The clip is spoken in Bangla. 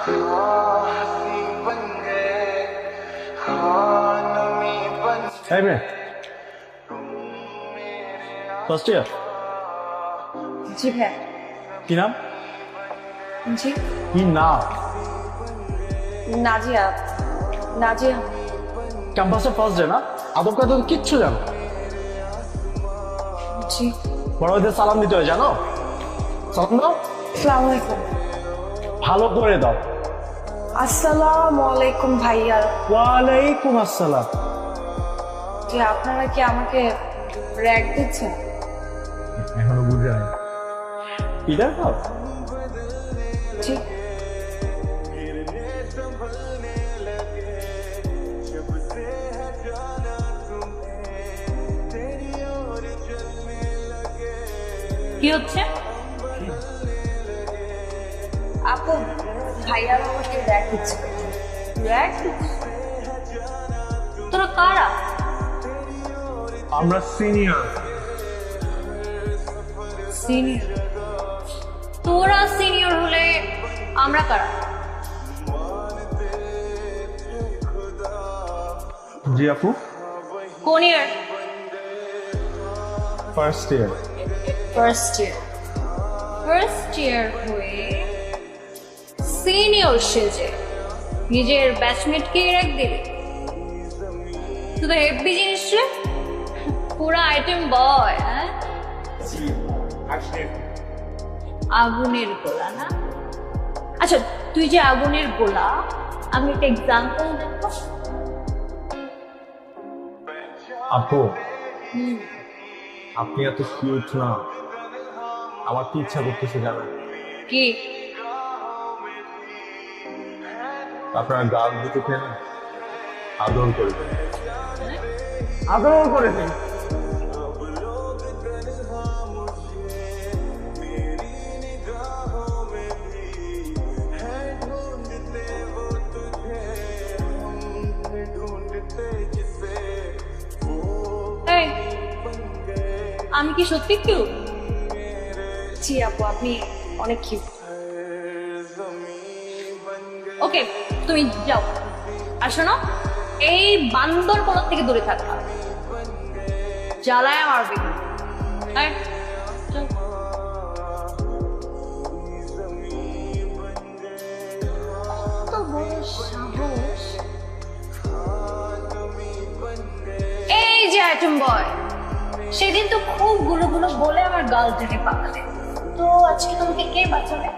Hey man, first year. জি ভাইয়া। কি নাম? জি কি নাম? নাজিয়া। নাজিয়া। ক্যাম্পাসে ফার্স্ট ডে না? আদব কায়দা তো কিচ্ছু জানো? জি। বড়দের সালাম দিতে হয় জানো? সালাম দাও। আসসালামু আলাইকুম। ভালো করে দাও। আসসালামু আলাইকুম ভাইয়া। ওয়ালাইকুম আসসালাম। যে আপনারা কি আমাকে র‍্যাগ দিচ্ছেন? এখনো বুঝে নাই। পিটার খাও? জি। কি হচ্ছে? আপু ভাইয়ারা আমাকে র‍্যাগ দিচ্ছে। র‍্যাগ? তোরা কারা? আমরা সিনিয়র। সিনিয়র? তোরা সিনিয়র হলে আমরা কারা? জি আপু। কোন year? First year. First year. First year হয়ে সিনিয়র সেজে নিজের ব্যাচমেটকে র‍্যাগ দিবি? তুই তো হেভি জিনিস রে, পুরা আইটেম বয়। হ্যাঁ, আগুনের গোলা না? আচ্ছা, তুই যে আগুনের গোলা, আমি একটা এক্সাম্পল দেখো। আপু আপনি এত কিউট না, আমার কি ইচ্ছা করতেছে জানেন? কি? আপনার গাল দুটো খেয়ে আদর করে দেন। আদর করে দেন। এই, আমি কি সত্যি কিউট? জি আপু, আপনি অনেক কিউট। ওকে, তুমি যাও। আর শোনো, এই বান্দর কোলা থেকে দূরে থাকবা, জ্বালায় মারবে। এই, চল। কত বড় সাহস! এই যে আইটেম বয়, সেদিন তো খুব গুলো গুলো বলে আমার গাল টেনে পাকালে, তো আজকে তোমাকে কে বাঁচাবে?